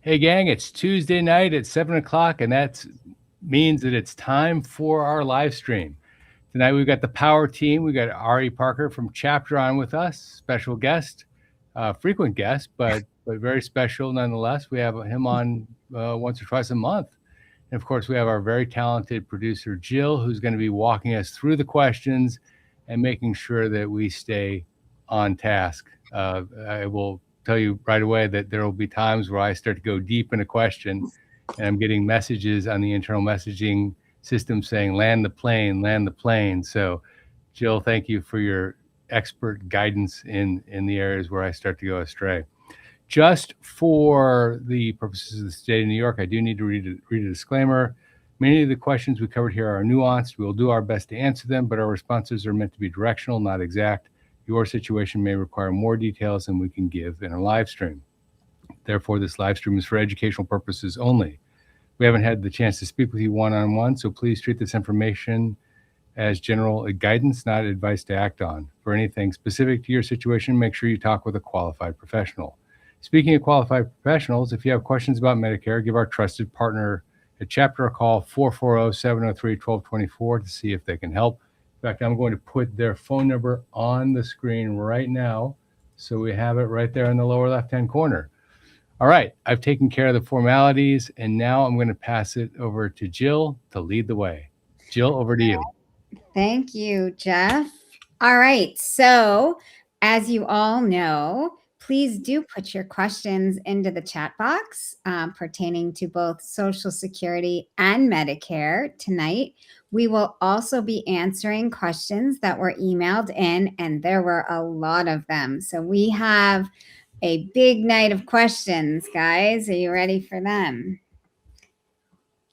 Hey, gang, it's Tuesday night at 7 o'clock, and that means that it's time for our live stream. Tonight, we've got the Power Team. We've got Ari Parker from Chapter on with us, special guest, frequent guest, but very special nonetheless. We have him on once or twice a month. And of course, we have our very talented producer, Jill, who's going to be walking us through the questions and making sure that we stay on task. I will tell you right away that there will be times where I start to go deep in a question and I'm getting messages on the internal messaging system saying, land the plane, land the plane. So Jill, thank you for your expert guidance in the areas where I start to go astray. Just for the purposes of the state of New York, I do need to read a disclaimer. Many of the questions we covered here are nuanced. We'll do our best to answer them, but our responses are meant to be directional, not exact. Your situation may require more details than we can give in a live stream. Therefore, this live stream is for educational purposes only. We haven't had the chance to speak with you one-on-one, so please treat this information as general guidance, not advice to act on. For anything specific to your situation, make sure you talk with a qualified professional. Speaking of qualified professionals, if you have questions about Medicare, give our trusted partner at Chapter a call, 440-703-1224 to see if they can help. In fact, I'm going to put their phone number on the screen right now, so we have it right there in the lower left-hand corner. All right, I've taken care of the formalities, and now I'm going to pass it over to Jill to lead the way. Jill, over to you. Thank you, Jeff. All right, so as you all know, please do put your questions into the chat box pertaining to both Social Security and Medicare tonight. We will also be answering questions that were emailed in, and there were a lot of them. So we have a big night of questions, guys. Are you ready for them?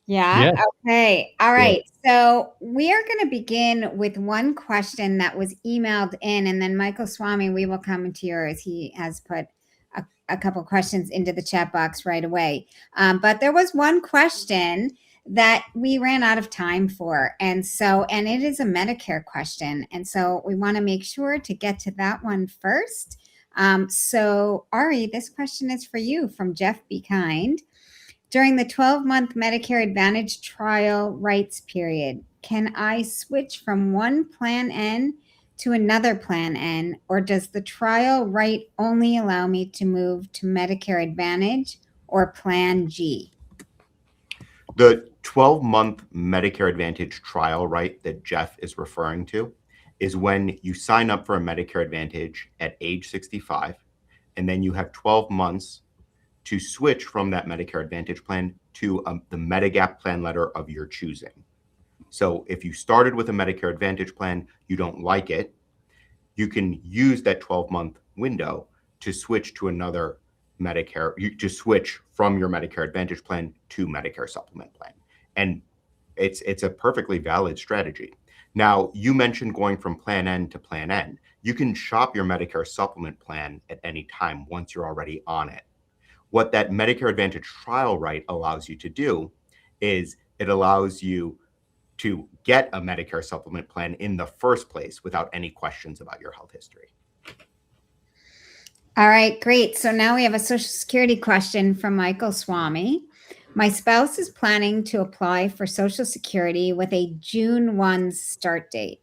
Yeah. Yes. Okay. All right. So we are going to begin with one question that was emailed in, and then Michael Swami, we will come to yours. He has put a couple questions into the chat box right away. But there was one question that we ran out of time for. And it is a Medicare question. And so we want to make sure to get to that one first. So Ari, this question is for you from Jeff Be Kind. During the 12-month Medicare Advantage trial rights period, can I switch from one Plan N to another Plan N, or does the trial right only allow me to move to Medicare Advantage or Plan G? The 12-month Medicare Advantage trial right that Jeff is referring to is when you sign up for a Medicare Advantage at age 65, and then you have 12 months to switch from that Medicare Advantage plan to the Medigap plan letter of your choosing. So if you started with a Medicare Advantage plan, you don't like it, you can use that 12-month window to switch to another Medicare, to switch from your Medicare Advantage plan to Medicare Supplement plan. And it's a perfectly valid strategy. Now, you mentioned going from Plan N to Plan N. You can shop your Medicare Supplement plan at any time once you're already on it. What that Medicare Advantage trial right allows you to do is it allows you to get a Medicare Supplement plan in the first place without any questions about your health history. All right, great. So now we have a Social Security question from Michael Swami. My spouse is planning to apply for Social Security with a June 1 start date.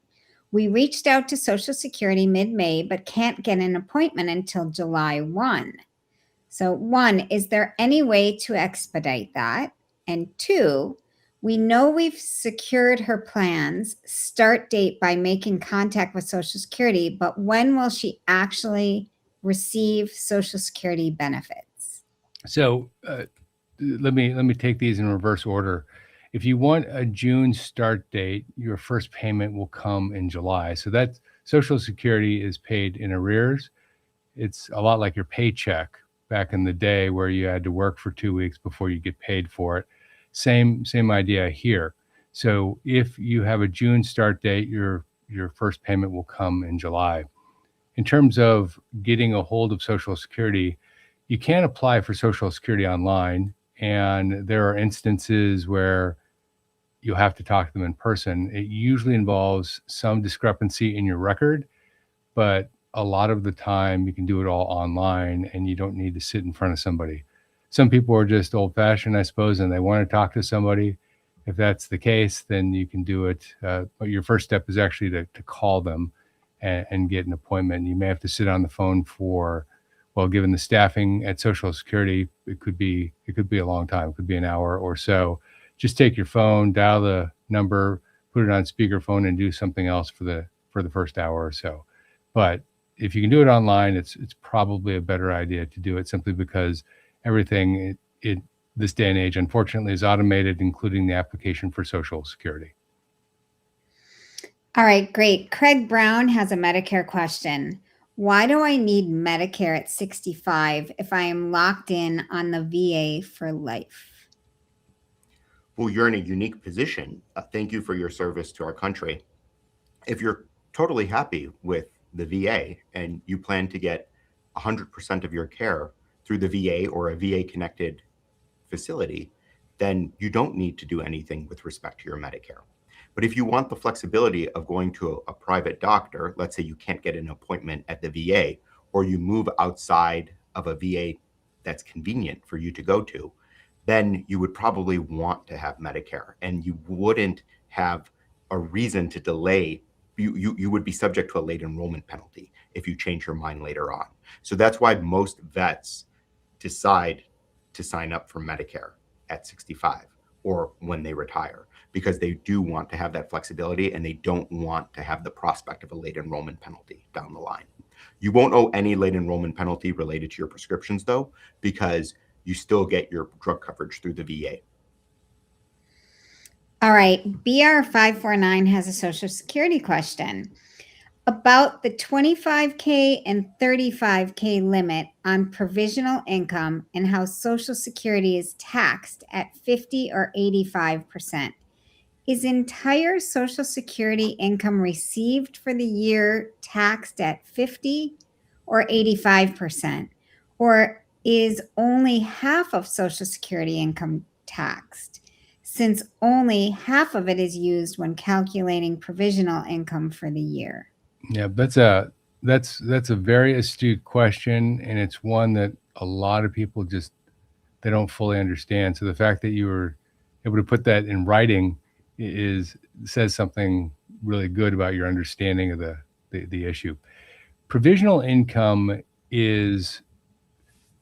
We reached out to Social Security mid-May, but can't get an appointment until July 1. So 1, is there any way to expedite that? And 2, we know we've secured her plan's start date by making contact with Social Security, but when will she actually receive Social Security benefits? So let me take these in reverse order. If you want a June start date, your first payment will come in July. So that Social Security is paid in arrears. It's a lot like your paycheck back in the day where you had to work for 2 weeks before you get paid for it. Same idea here. So if you have a June start date, your first payment will come in July. In terms of getting a hold of Social Security, you can apply for Social Security online, and there are instances where you'll have to talk to them in person. It usually involves some discrepancy in your record, but a lot of the time you can do it all online and you don't need to sit in front of somebody. Some people are just old fashioned, I suppose, and they want to talk to somebody. If that's the case, then you can do it. But your first step is actually to call them and get an appointment. You may have to sit on the phone for, well, given the staffing at Social Security, it could be a long time. It could be an hour or so. Just take your phone, dial the number, put it on speakerphone, and do something else for the first hour or so. But if you can do it online, it's probably a better idea to do it, simply because everything this day and age, unfortunately, is automated, including the application for Social Security. All right, great. Craig Brown has a Medicare question. Why do I need Medicare at 65 if I am locked in on the VA for life? Well, you're in a unique position. Thank you for your service to our country. If you're totally happy with the VA and you plan to get 100% of your care through the VA or a VA-connected facility, then you don't need to do anything with respect to your Medicare. But if you want the flexibility of going to a private doctor, let's say you can't get an appointment at the VA, or you move outside of a VA that's convenient for you to go to, then you would probably want to have Medicare, and you wouldn't have a reason to delay. You would be subject to a late enrollment penalty if you change your mind later on. So that's why most vets decide to sign up for Medicare at 65 or when they retire, because they do want to have that flexibility and they don't want to have the prospect of a late enrollment penalty down the line. You won't owe any late enrollment penalty related to your prescriptions, though, because you still get your drug coverage through the VA. All right, BR549 has a Social Security question about the 25K and 35K limit on provisional income and how Social Security is taxed at 50 or 85%. Is entire Social Security income received for the year taxed at 50 or 85%? Or is only half of Social Security income taxed, since only half of it is used when calculating provisional income for the year? Yeah, that's a very astute question, and it's one that a lot of people they don't fully understand. So the fact that you were able to put that in writing says something really good about your understanding of the issue. Provisional income is,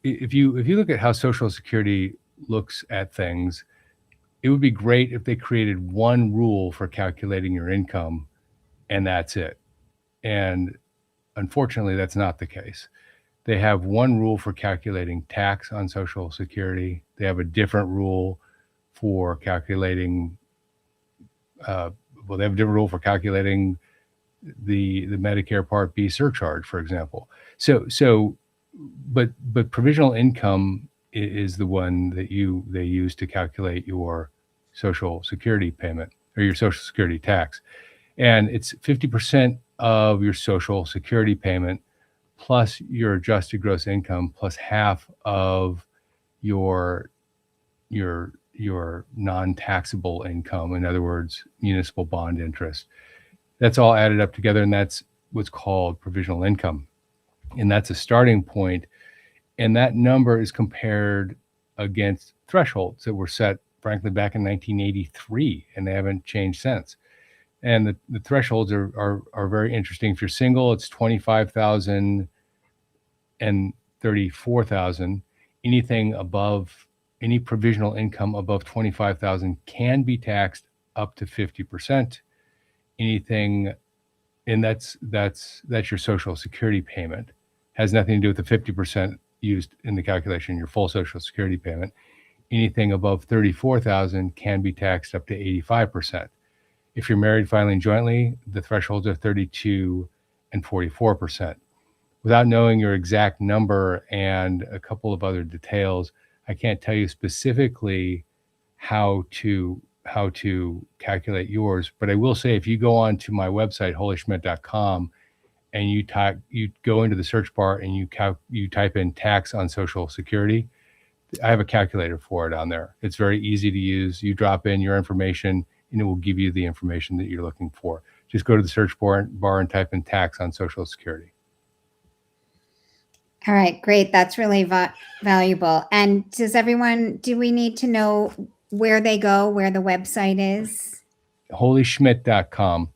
if you look at how Social Security looks at things, it would be great if they created one rule for calculating your income, and that's it. And unfortunately, that's not the case. They have one rule for calculating tax on Social Security. They have a different rule for calculating, they have a different rule for calculating the Medicare Part B surcharge, for example. But provisional income is the one that they use to calculate your Social Security payment or your Social Security tax. And it's 50% of your Social Security payment plus your adjusted gross income plus half of your non-taxable income. In other words, municipal bond interest. That's all added up together, and that's what's called provisional income. And that's a starting point. And that number is compared against thresholds that were set, frankly, back in 1983, and they haven't changed since. And the thresholds are very interesting. If you're single, it's 25,000 and 34,000. Anything above, any provisional income above 25,000 can be taxed up to 50%. Anything, and that's your Social Security payment. Has nothing to do with the 50% used in the calculation, your full Social Security payment. Anything above 34,000 can be taxed up to 85%. If you're married filing jointly, the thresholds are 32 and 44%. Without knowing your exact number and a couple of other details, I can't tell you specifically how to calculate yours. But I will say, if you go on to my website, holyschmidt.com, and you go into the search bar and you type in tax on Social Security, I have a calculator for it on there. It's very easy to use. You drop in your information, and it will give you the information that you're looking for. Just go to the search bar and type in tax on Social Security. All right, great. That's really valuable. And do we need to know where they go, where the website is? holyschmidt.com,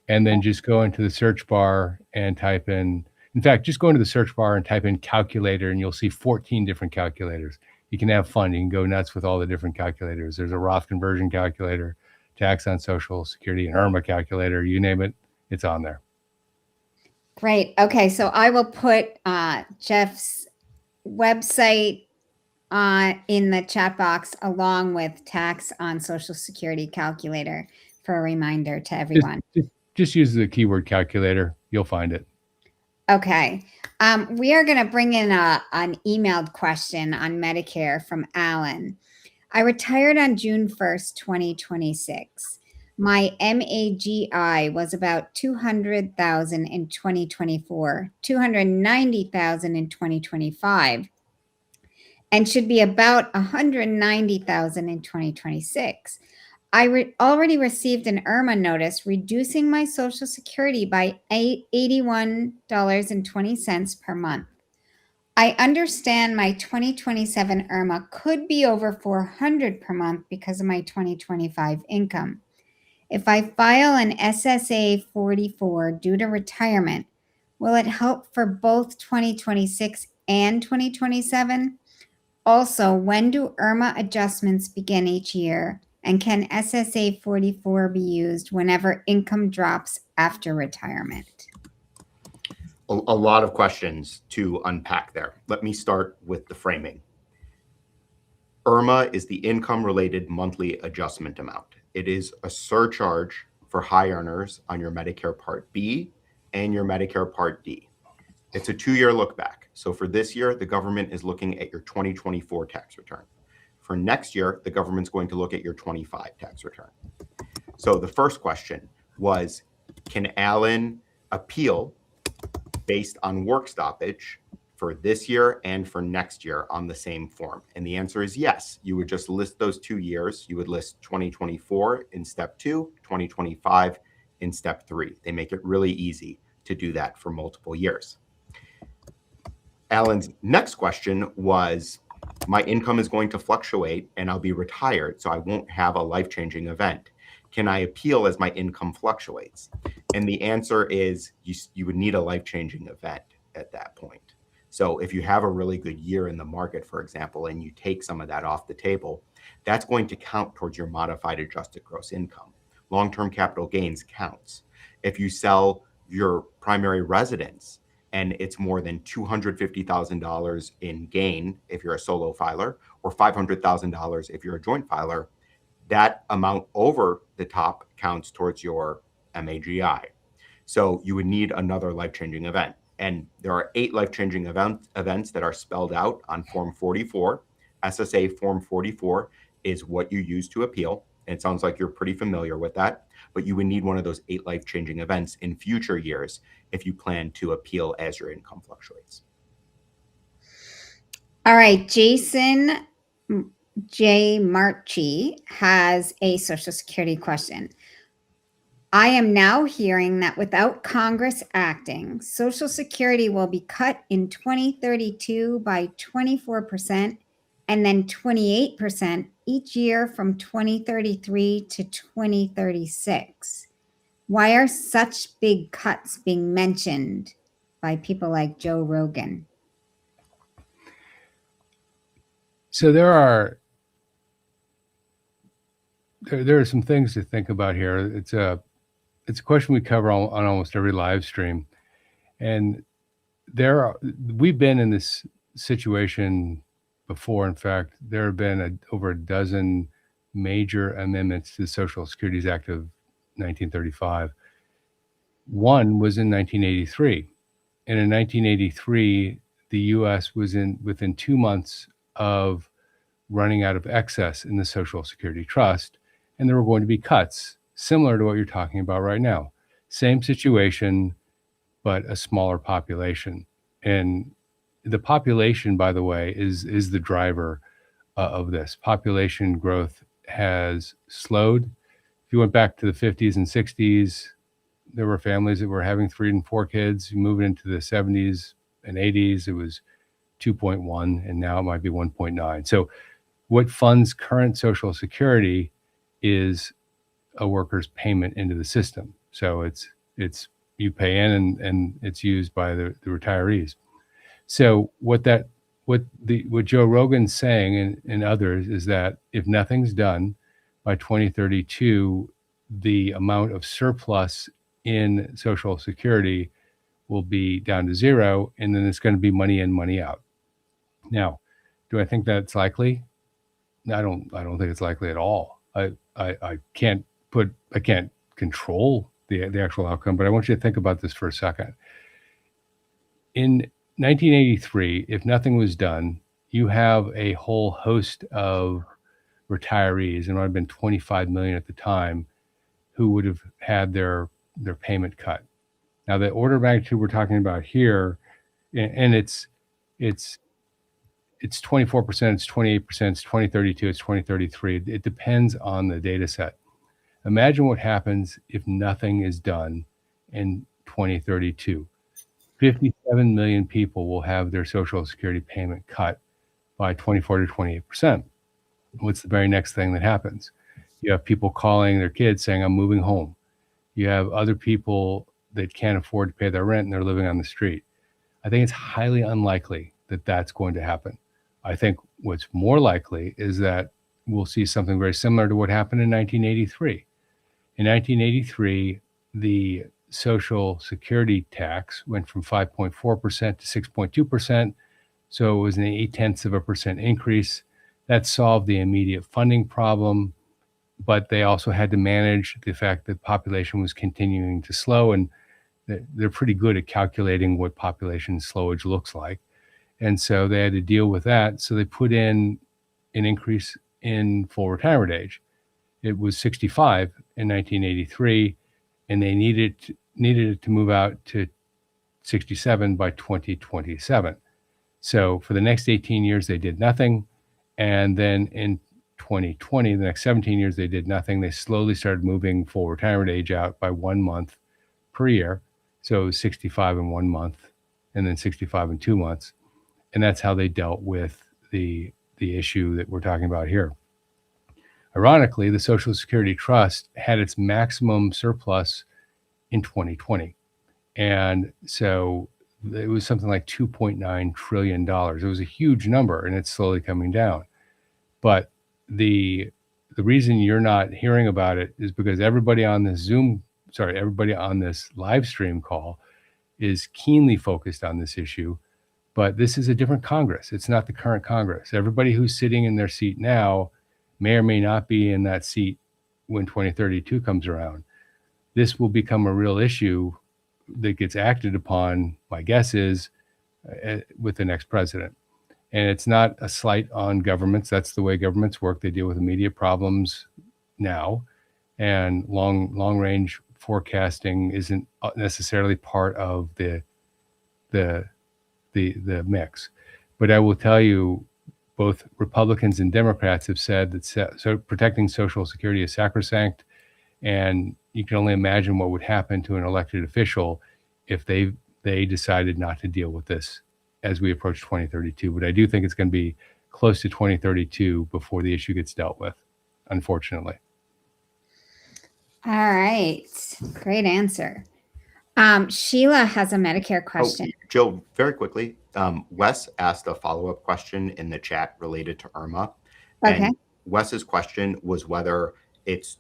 and then just go into the search bar and type in fact, just go into the search bar and type in calculator, and you'll see 14 different calculators. You can have fun. You can go nuts with all the different calculators. There's a Roth conversion calculator, tax on Social Security, an IRMA calculator, you name it, it's on there. Great. Okay, so I will put Jeff's website in the chat box along with tax on Social Security calculator for a reminder to everyone. Just use the keyword calculator. You'll find it. Okay. We are going to bring in an emailed question on Medicare from Alan. I retired on June 1st, 2026. My MAGI was about 200,000 in 2024, 290,000 in 2025, and should be about 190,000 in 2026. I already received an IRMA notice reducing my Social Security by $81.20 per month. I understand my 2027 IRMA could be over $400 per month because of my 2025 income. If I file an SSA 44 due to retirement, will it help for both 2026 and 2027? Also, when do IRMA adjustments begin each year? And can SSA 44 be used whenever income drops after retirement? A lot of questions to unpack there. Let me start with the framing. IRMA is the income-related monthly adjustment amount. It is a surcharge for high earners on your Medicare Part B and your Medicare Part D. It's a 2-year look back. So for this year, the government is looking at your 2024 tax return. For next year, the government's going to look at your 25 tax return. So the first question was, can Alan appeal based on work stoppage for this year and for next year on the same form? And the answer is yes. You would just list those 2 years. You would list 2024 in step 2, 2025 in step 3. They make it really easy to do that for multiple years. Alan's next question was, my income is going to fluctuate and I'll be retired, so I won't have a life-changing event. Can I appeal as my income fluctuates? And the answer is you would need a life-changing event at that point. So if you have a really good year in the market, for example, and you take some of that off the table, that's going to count towards your modified adjusted gross income. Long-term capital gains counts. If you sell your primary residence and it's more than $250,000 in gain if you're a solo filer, or $500,000 if you're a joint filer, that amount over the top counts towards your MAGI. So you would need another life-changing event. And there are 8 life-changing events that are spelled out on Form 44. SSA Form 44 is what you use to appeal. And it sounds like you're pretty familiar with that, but you would need one of those 8 life-changing events in future years if you plan to appeal as your income fluctuates. All right, Jason J. Marchi has a Social Security question. I am now hearing that without Congress acting, Social Security will be cut in 2032 by 24% and then 28% each year from 2033 to 2036. Why are such big cuts being mentioned by people like Joe Rogan? So there are some things to think about here. It's a question we cover on almost every live stream, and we've been in this situation before. In fact, there have been over a dozen major amendments to the Social Security Act of 1935. One was in 1983, and in 1983, the U.S. was within 2 months of running out of excess in the Social Security Trust, and there were going to be cuts similar to what you're talking about right now. Same situation, but a smaller population. And the population, by the way, is the driver of this. Population growth has slowed. If you went back to the 50s and 60s, there were families that were having 3 and 4 kids. You move into the 70s and 80s, it was 2.1, and now it might be 1.9. So what funds current Social Security is a worker's payment into the system. So it's you pay in and it's used by the retirees. So what Joe Rogan's saying and others is that if nothing's done by 2032, the amount of surplus in Social Security will be down to zero, and then it's going to be money in, money out. Now, do I think that's likely? I don't think it's likely at all. I can't control the actual outcome, but I want you to think about this for a second. In 1983, if nothing was done, you have a whole host of retirees, and it might have been 25 million at the time, who would have had their payment cut. Now, the order of magnitude we're talking about here, and it's 24%, it's 28%, it's 2032, it's 2033. It depends on the data set. Imagine what happens if nothing is done in 2032. 57 million people will have their Social Security payment cut by 24 to 28%. What's the very next thing that happens? You have people calling their kids saying, I'm moving home. You have other people that can't afford to pay their rent and they're living on the street. I think it's highly unlikely that that's going to happen. I think what's more likely is that we'll see something very similar to what happened in 1983. In 1983, the Social Security tax went from 5.4% to 6.2%. So it was an 0.8% increase. That solved the immediate funding problem, but they also had to manage the fact that population was continuing to slow, and they're pretty good at calculating what population slowage looks like. And so they had to deal with that. So they put in an increase in full retirement age. It was 65 in 1983, and they needed it to move out to 67 by 2027. So for the next 18 years, they did nothing. And then in 2020, the next 17 years, they did nothing. They slowly started moving full retirement age out by 1 month per year. So it was 65 in 1 month and then 65 in 2 months. And that's how they dealt with the issue that we're talking about here. Ironically, the Social Security Trust had its maximum surplus in 2020. And so it was something like $2.9 trillion. It was a huge number, and it's slowly coming down. But the reason you're not hearing about it is because everybody on this live stream call is keenly focused on this issue. But this is a different Congress. It's not the current Congress. Everybody who's sitting in their seat now may or may not be in that seat when 2032 comes around. This will become a real issue that gets acted upon, my guess is, with the next president. And it's not a slight on governments. That's the way governments work. They deal with immediate problems now, and long range forecasting isn't necessarily part of the mix. But I will tell you, both Republicans and Democrats have said that so protecting Social Security is sacrosanct, and you can only imagine what would happen to an elected official if they decided not to deal with this as we approach 2032. But I do think it's going to be close to 2032 before the issue gets dealt with, unfortunately. All right. Great answer. Sheila has a Medicare question. Oh, Jill, very quickly, Wes asked a follow-up question in the chat related to IRMA. Okay. And Wes's question was whether it's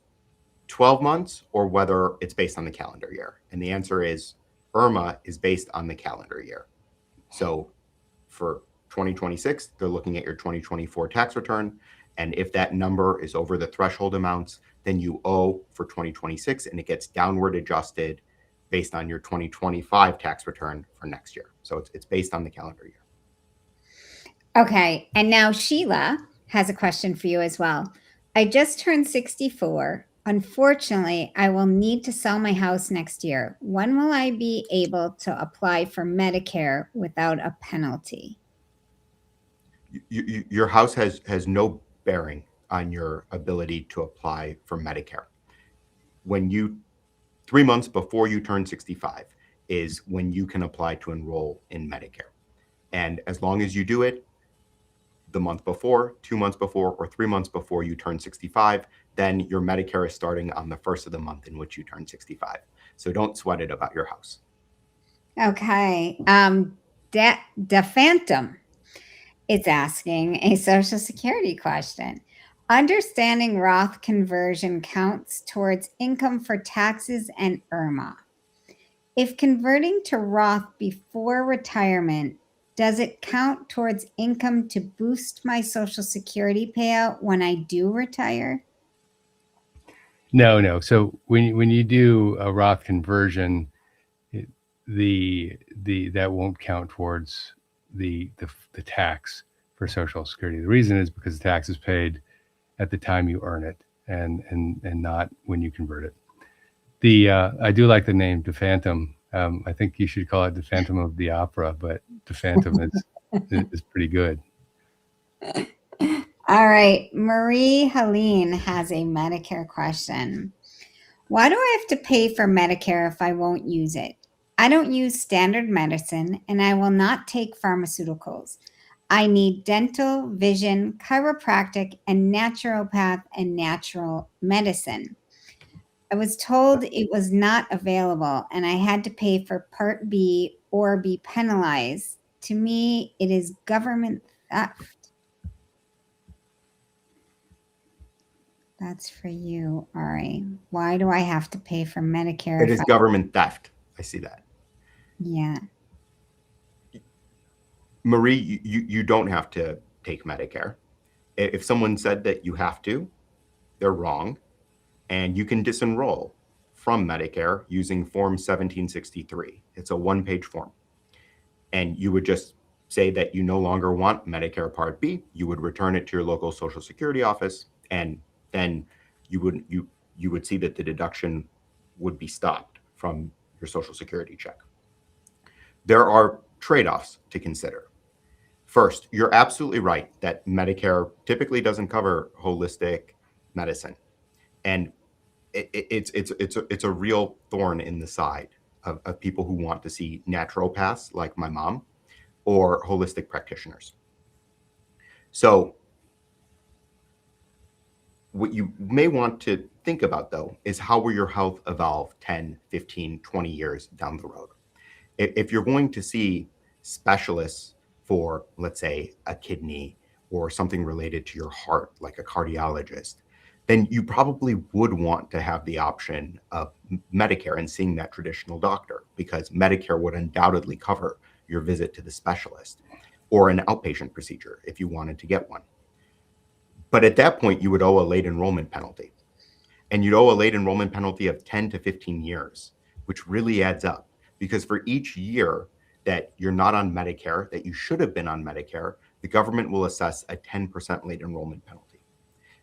12 months or whether it's based on the calendar year. And the answer is IRMA is based on the calendar year. So for 2026, they're looking at your 2024 tax return. And if that number is over the threshold amounts, then you owe for 2026, and it gets downward adjusted based on your 2025 tax return for next year. So it's based on the calendar year. Okay. And now Sheila has a question for you as well. I just turned 64. Unfortunately, I will need to sell my house next year. When will I be able to apply for Medicare without a penalty? Your house has no bearing on your ability to apply for Medicare. 3 months before you turn 65 is when you can apply to enroll in Medicare. And as long as you do it the month before, 2 months before, or 3 months before you turn 65, then your Medicare is starting on the first of the month in which you turn 65. So don't sweat it about your house. Okay. The Phantom is asking a Social Security question. Understanding Roth conversion counts towards income for taxes and IRMA. If converting to Roth before retirement, does it count towards income to boost my Social Security payout when I do retire? No. So when you do a Roth conversion, that won't count towards the tax for Social Security. The reason is because the tax is paid at the time you earn it, and not when you convert it. I do like the name the Phantom. I think you should call it the Phantom of the Opera, but the Phantom is pretty good. All right. Marie Helene has a Medicare question. Why do I have to pay for Medicare if I won't use it? I don't use standard medicine and I will not take pharmaceuticals. I need dental, vision, chiropractic, and naturopath and natural medicine. I was told it was not available and I had to pay for Part B or be penalized. To me, it is government theft. That's for you, Ari. Why do I have to pay for Medicare? It is government theft. I see that. Yeah. Marie, you don't have to take Medicare. If someone said that you have to, they're wrong. And you can disenroll from Medicare using Form 1763. It's a one-page form. And you would just say that you no longer want Medicare Part B. You would return it to your local Social Security office, and then you would see that the deduction would be stopped from your Social Security check. There are trade-offs to consider. First, you're absolutely right that Medicare typically doesn't cover holistic medicine. And it's a real thorn in the side of people who want to see naturopaths like my mom or holistic practitioners. So what you may want to think about, though, is how will your health evolve 10, 15, 20 years down the road? If you're going to see specialists for, let's say, a kidney or something related to your heart, like a cardiologist, then you probably would want to have the option of Medicare and seeing that traditional doctor, because Medicare would undoubtedly cover your visit to the specialist or an outpatient procedure if you wanted to get one. But at that point, you would owe a late enrollment penalty. And you'd owe a late enrollment penalty of 10 to 15 years, which really adds up, because for each year that you're not on Medicare, that you should have been on Medicare, the government will assess a 10% late enrollment penalty.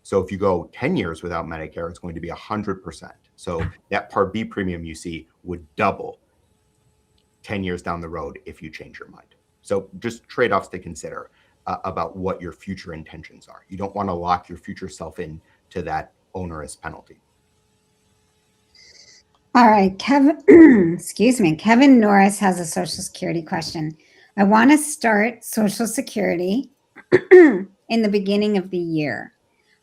So if you go 10 years without Medicare, it's going to be 100%. So that Part B premium you see would double 10 years down the road if you change your mind. So just trade-offs to consider about what your future intentions are. You don't want to lock your future self into that onerous penalty. All right, Kevin, excuse me, Kevin Norris has a Social Security question. I want to start Social Security in the beginning of the year.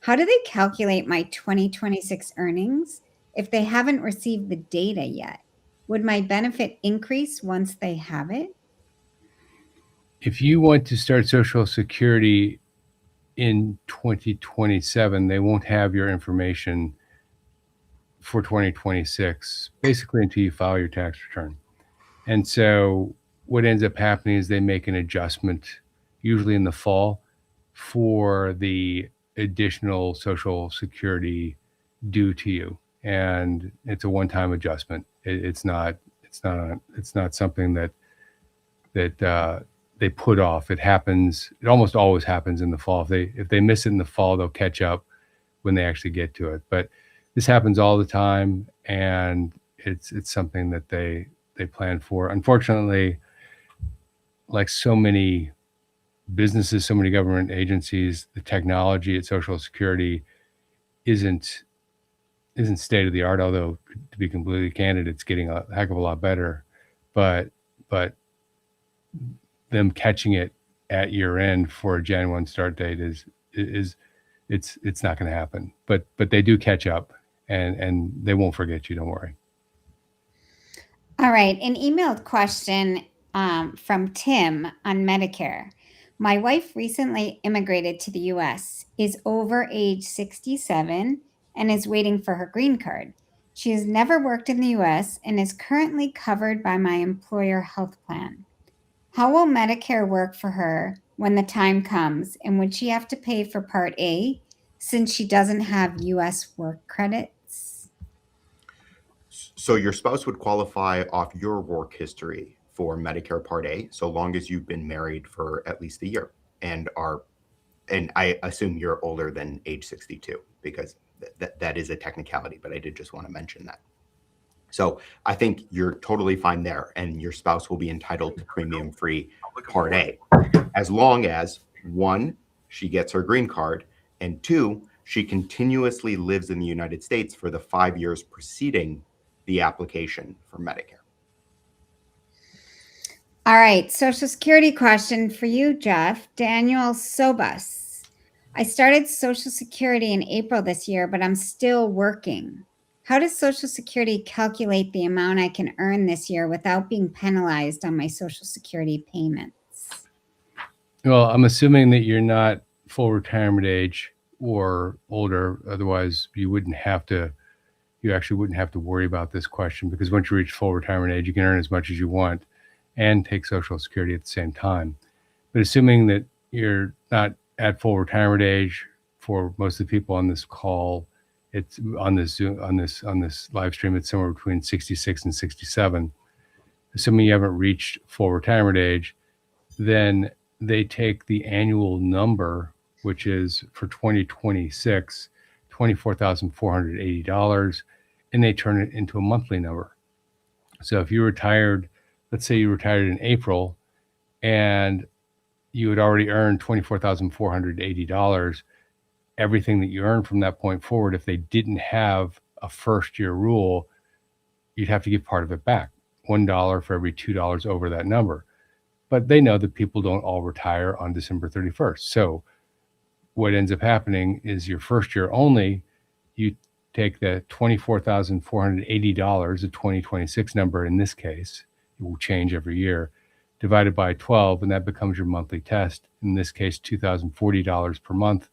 How do they calculate my 2026 earnings if they haven't received the data yet? Would my benefit increase once they have it? If you want to start Social Security in 2027, they won't have your information for 2026, basically until you file your tax return. And so what ends up happening is they make an adjustment, usually in the fall, for the additional Social Security due to you. And it's a one-time adjustment. It's not something that they put off. It happens. It almost always happens in the fall. If they miss it in the fall, they'll catch up when they actually get to it. But this happens all the time, and it's something that they plan for. Unfortunately, like so many businesses, so many government agencies, the technology at Social Security isn't state of the art. Although, to be completely candid, it's getting a heck of a lot better. But them catching it at year end for a January 1 start date is it's not going to happen. But they do catch up, and they won't forget you. Don't worry. All right. An emailed question from Tim on Medicare. My wife recently immigrated to the US, is over age 67, and is waiting for her green card. She has never worked in the US and is currently covered by my employer health plan. How will Medicare work for her when the time comes? And would she have to pay for Part A since she doesn't have US work credits? So your spouse would qualify off your work history for Medicare Part A, so long as you've been married for at least a year and I assume you're older than age 62, because that is a technicality, but I did just want to mention that. So I think you're totally fine there, and your spouse will be entitled to premium-free Part A, as long as, one, she gets her green card, and two, she continuously lives in the United States for the 5 years preceding the application for Medicare. All right, Social Security question for you, Jeff. Daniel Sobus. I started Social Security in April this year, but I'm still working. How does Social Security calculate the amount I can earn this year without being penalized on my Social Security payments? Well, I'm assuming that you're not full retirement age or older. Otherwise, you actually wouldn't have to worry about this question, because once you reach full retirement age, you can earn as much as you want and take Social Security at the same time. But assuming that you're not at full retirement age, for most of the people on this call, it's on this live stream, it's somewhere between 66 and 67. Assuming you haven't reached full retirement age, then they take the annual number, which is for 2026, $24,480, and they turn it into a monthly number. So if you retired, let's say you retired in April, and you had already earned $24,480, everything that you earned from that point forward, if they didn't have a first year rule, you'd have to give part of it back, $1 for every $2 over that number. But they know that people don't all retire on December 31st. So what ends up happening is your first year only, you take the $24,480, the 2026 number in this case, it will change every year, divided by 12, and that becomes your monthly test. In this case, $2,040 per month.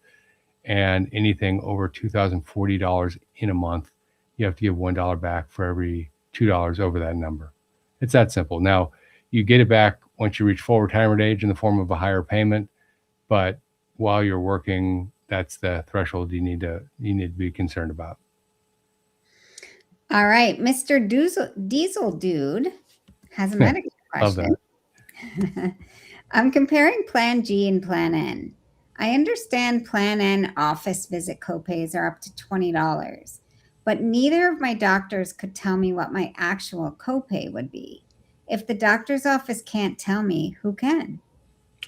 And anything over $2,040 in a month, you have to give $1 back for every $2 over that number. It's that simple. Now, you get it back once you reach full retirement age in the form of a higher payment, but while you're working, that's the threshold you need to be concerned about. All right, Mr. Diesel Dude has a Medicare question. Love that. I'm comparing Plan G and Plan N. I understand Plan N office visit copays are up to $20, but neither of my doctors could tell me what my actual copay would be. If the doctor's office can't tell me, who can?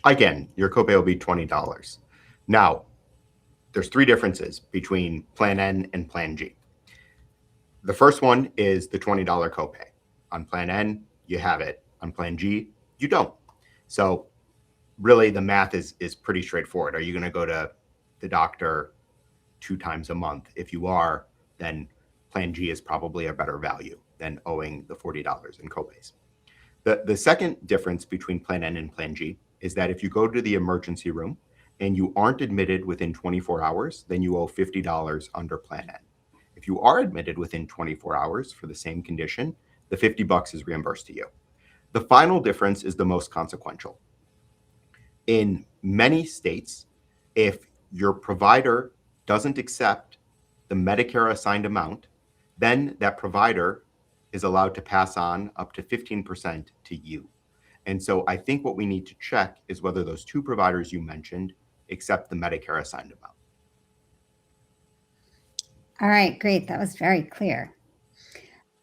Again, your copay will be $20. Now, there's three differences between Plan N and Plan G. The first one is the $20 copay. On Plan N, you have it. On Plan G, you don't. So really, the math is pretty straightforward. Are you going to go to the doctor 2 times a month? If you are, then Plan G is probably a better value than owing the $40 in copays. The second difference between Plan N and Plan G is that if you go to the emergency room and you aren't admitted within 24 hours, then you owe $50 under Plan N. If you are admitted within 24 hours for the same condition, the $50 is reimbursed to you. The final difference is the most consequential. In many states, if your provider doesn't accept the Medicare assigned amount, then that provider is allowed to pass on up to 15% to you. And so I think what we need to check is whether those two providers you mentioned accept the Medicare assigned amount. All right, great. That was very clear.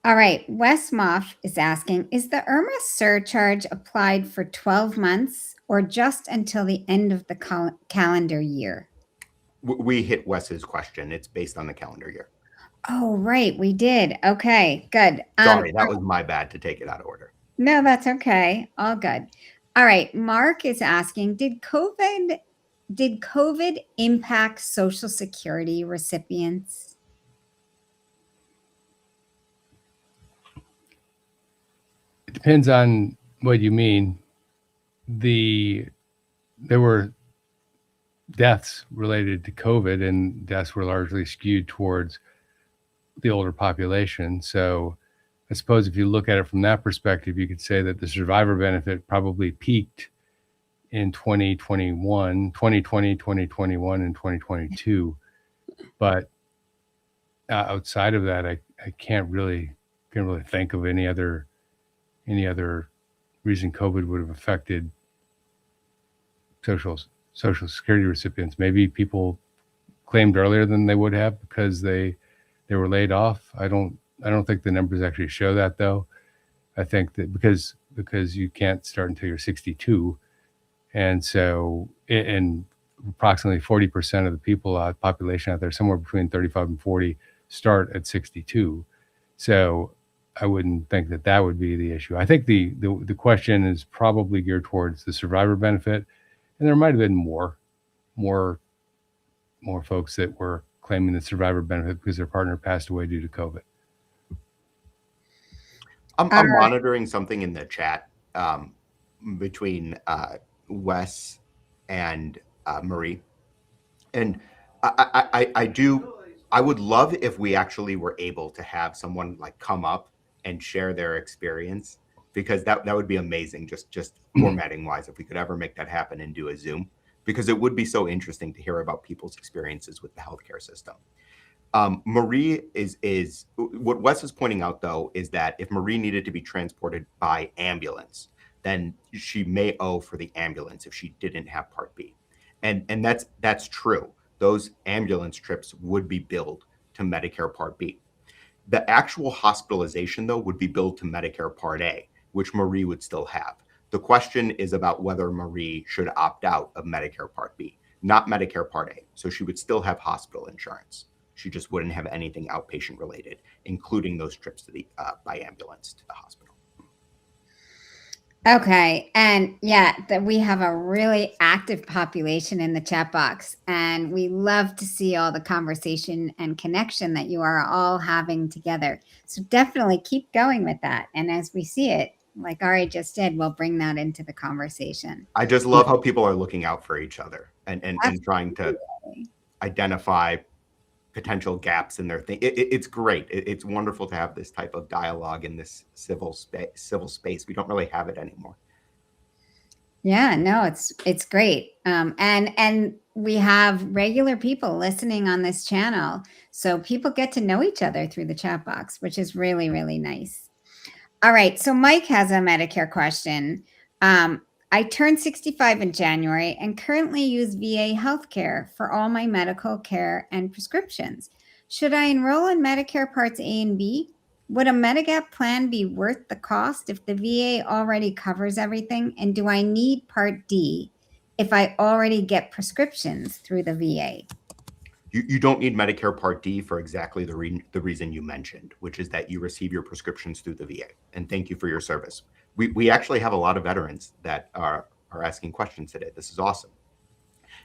All right, Wes Moff is asking, is the IRMA surcharge applied for 12 months or just until the end of the calendar year? We hit Wes's question. It's based on the calendar year. Oh, right. We did. Okay, good. Sorry, that was my bad to take it out of order. No, that's okay. All good. All right. Mark is asking, did COVID impact Social Security recipients? It depends on what you mean. There were deaths related to COVID, and deaths were largely skewed towards the older population. So I suppose if you look at it from that perspective, you could say that the survivor benefit probably peaked in 2020, 2021, and 2022. But outside of that, I can't really think of any other reason COVID would have affected social security recipients. Maybe people claimed earlier than they would have because they were laid off. I don't think the numbers actually show that, though. I think that because you can't start until you're 62, and so and approximately 40% of the population out there, somewhere between 35 and 40, start at 62. So I wouldn't think that would be the issue. I think the question is probably geared towards the survivor benefit, and there might have been more folks that were claiming the survivor benefit because their partner passed away due to COVID. I'm monitoring something in the chat between Wes and Marie, and I would love if we actually were able to have someone like come up and share their experience, because that would be amazing. Just formatting wise, if we could ever make that happen and do a Zoom, because it would be so interesting to hear about people's experiences with the healthcare system. Marie is what Wes is pointing out, though, is that if Marie needed to be transported by ambulance, then she may owe for the ambulance if she didn't have Part B. And that's true. Those ambulance trips would be billed to Medicare Part B. The actual hospitalization, though, would be billed to Medicare Part A, which Marie would still have. The question is about whether Marie should opt out of Medicare Part B, not Medicare Part A. So she would still have hospital insurance. She just wouldn't have anything outpatient related, including those trips to the by ambulance to the hospital. Okay. And yeah, that we have a really active population in the chat box, and we love to see all the conversation and connection that you are all having together. So definitely keep going with that. And as we see it, like Ari just did, we'll bring that into the conversation. I just love how people are looking out for each other and trying to identify potential gaps in their thing. It's great. It's wonderful to have this type of dialogue in this civil space. We don't really have it anymore. Yeah, no, it's great. And we have regular people listening on this channel, so people get to know each other through the chat box, which is really, really nice. All right, so Mike has a Medicare question. I turned 65 in January and currently use VA healthcare for all my medical care and prescriptions. Should I enroll in Medicare Parts A and B? Would a Medigap plan be worth the cost if the VA already covers everything? And do I need Part D if I already get prescriptions through the VA? You don't need Medicare Part D for exactly the reason you mentioned, which is that you receive your prescriptions through the VA. And thank you for your service. We actually have a lot of veterans that are asking questions today. This is awesome.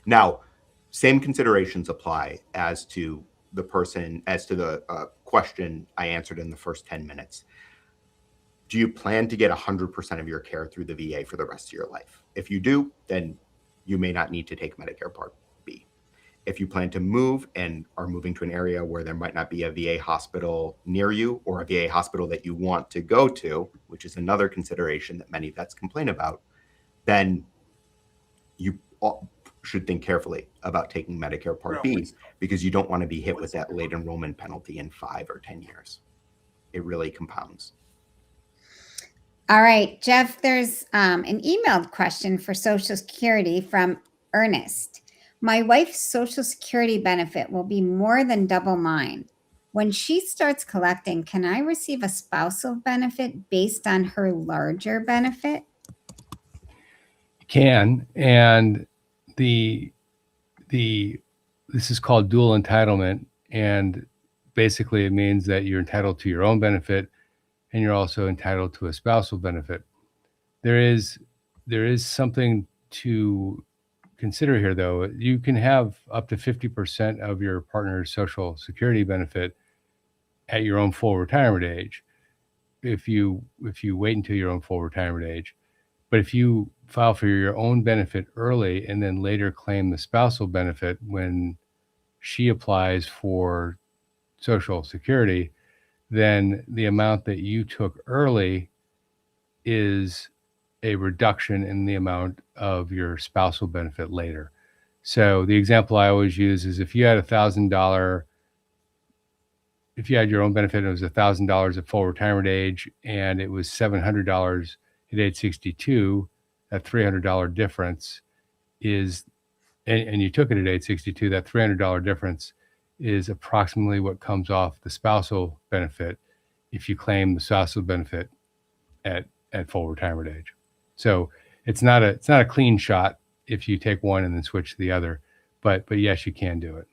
Now, same considerations apply as to the question I answered in the first 10 minutes. Do you plan to get 100% of your care through the VA for the rest of your life? If you do, then you may not need to take Medicare Part B. If you plan to move and are moving to an area where there might not be a VA hospital near you, or a VA hospital that you want to go to, which is another consideration that many vets complain about, then you should think carefully about taking Medicare Part B, because you don't want to be hit with that late enrollment penalty in 5 or 10 years. It really compounds. All right, Jeff, there's an emailed question for Social Security from Ernest. My wife's Social Security benefit will be more than double mine. When she starts collecting, can I receive a spousal benefit based on her larger benefit? You can, and this is called dual entitlement, and basically it means that you're entitled to your own benefit and you're also entitled to a spousal benefit. There is there is something to consider here, though. You can have up to 50% of your partner's Social Security benefit at your own full retirement age if you wait until your own full retirement age. But if you file for your own benefit early and then later claim the spousal benefit when she applies for Social Security, then the amount that you took early is a reduction in the amount of your spousal benefit later. So the example I always use is if you had $1,000, if you had your own benefit, it was $1,000 at full retirement age, and it was $700 at age 62, that $300 difference is, and you took it at age 62, that $300 difference is approximately what comes off the spousal benefit if you claim the spousal benefit at full retirement age. So it's not a clean shot if you take one and then switch to the other, but yes, you can do it.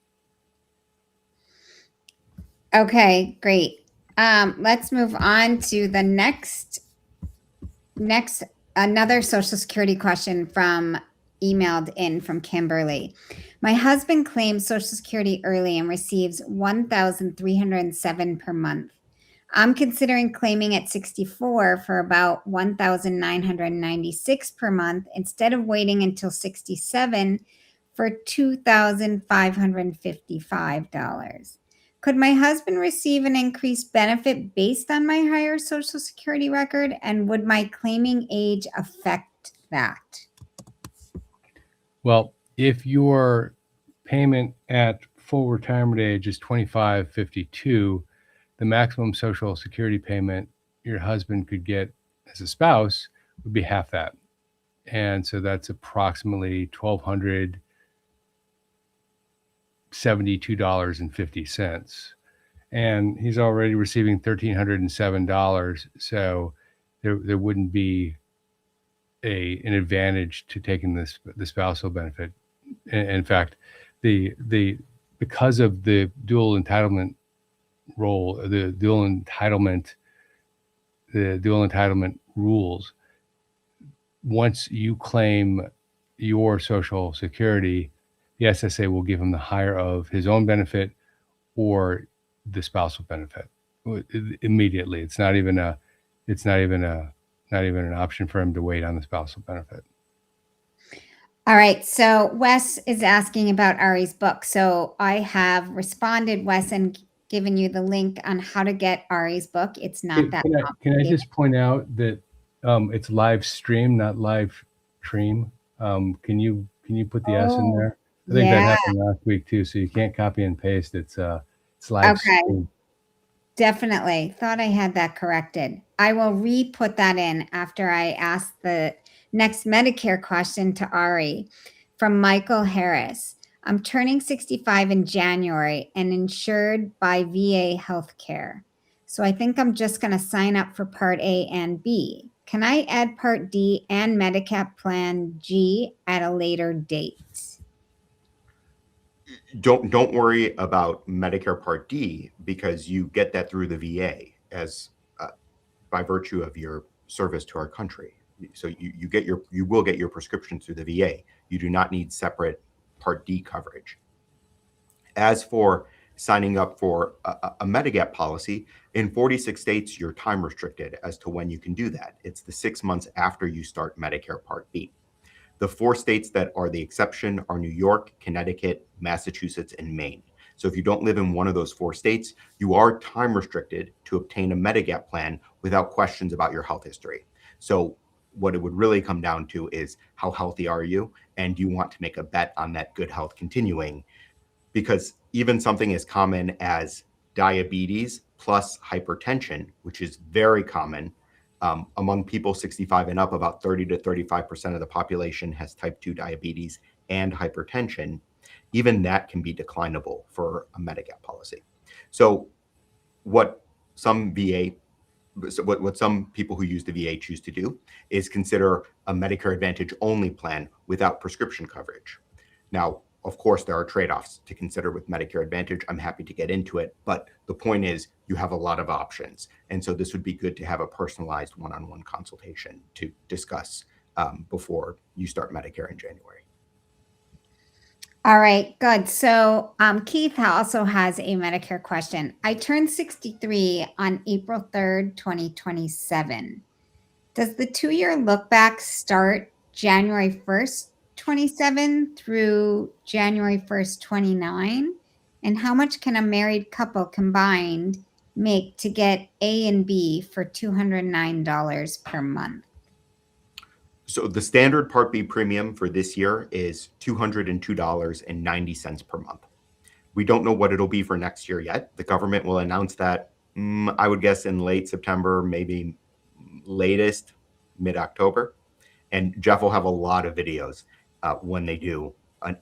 Okay, great. Let's move on to the next another Social Security question emailed in from Kimberly. My husband claims Social Security early and receives $1,307 per month. I'm considering claiming at 64 for about $1,996 per month instead of waiting until 67 for $2,555. Could my husband receive an increased benefit based on my higher Social Security record? And would my claiming age affect that? Well, if your payment at full retirement age is $2,552, the maximum Social Security payment your husband could get as a spouse would be half that. And so that's approximately $1,272.50. And he's already receiving $1,307. So there wouldn't be an advantage to taking the spousal benefit. In fact, because of the dual entitlement role, the dual entitlement rules, once you claim your Social Security, the SSA will give him the higher of his own benefit or the spousal benefit immediately. It's not even an option for him to wait on the spousal benefit. All right. So Wes is asking about Ari's book. So I have responded, Wes, and given you the link on how to get Ari's book. It's not that complicated. Can I just point out that it's live stream, not live stream? Can you put the S in there? I think that happened last week too. So you can't copy and paste. It's live stream. Definitely. Thought I had that corrected. I will re-put that in after I ask the next Medicare question to Ari from Michael Harris. I'm turning 65 in January and insured by VA healthcare. So I think I'm just going to sign up for Part A and B. Can I add Part D and Medicare Plan G at a later date? Don't worry about Medicare Part D because you get that through the VA as by virtue of your service to our country. So you will get your prescriptions through the VA. You do not need separate Part D coverage. As for signing up for a Medigap policy, in 46 states, you're time restricted as to when you can do that. It's the 6 months after you start Medicare Part B. The 4 states that are the exception are New York, Connecticut, Massachusetts, and Maine. So if you don't live in one of those 4 states, you are time restricted to obtain a Medigap plan without questions about your health history. So what it would really come down to is how healthy are you, and do you want to make a bet on that good health continuing? Because even something as common as diabetes plus hypertension, which is very common among people 65 and up, about 30 to 35% of the population has type 2 diabetes and hypertension. Even that can be declinable for a Medigap policy. So what some people who use the VA choose to do is consider a Medicare Advantage only plan without prescription coverage. Now, of course, there are trade-offs to consider with Medicare Advantage. I'm happy to get into it, but the point is you have a lot of options. And so this would be good to have a personalized one-on-one consultation to discuss before you start Medicare in January. All right, good. So Keith also has a Medicare question. I turned 63 on April 3rd, 2027. Does the 2-year look back start January 1st, 27 through January 1st, 29? And how much can a married couple combined make to get A and B for $209 per month? So the standard Part B premium for this year is $202.90 per month. We don't know what it'll be for next year yet. The government will announce that, I would guess, in late September, maybe latest mid-October. And Jeff will have a lot of videos when they do